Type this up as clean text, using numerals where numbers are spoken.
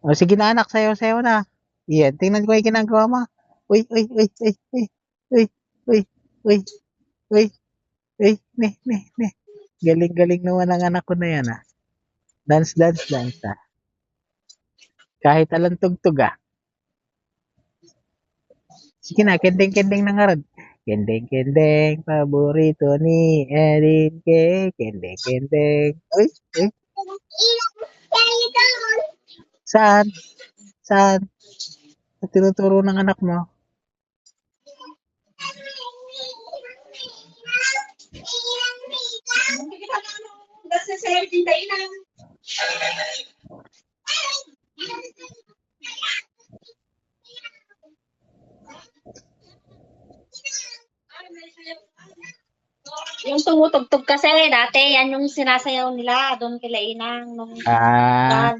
O sige na anak, sayo-sayo na. Iyan, tingnan ko yung ginagawa mo. Uy, uy, uy, uy, uy, uy, uy, uy, uy, uy, ne. Galing-galing naman ang anak ko na yan ah. Dance, dance, dance ah. Kahit alang tugtog ah. Sige na, kendeng-kendeng na nga rin. Kendeng-kendeng, paborito ni Erin K. Kendeng-kendeng. Uy, uy, saan? Saan? Tinuturo ng anak mo. Yung tumutugtog kasi dati, yan yung sinasayaw nila doon kila Inang nung Ah,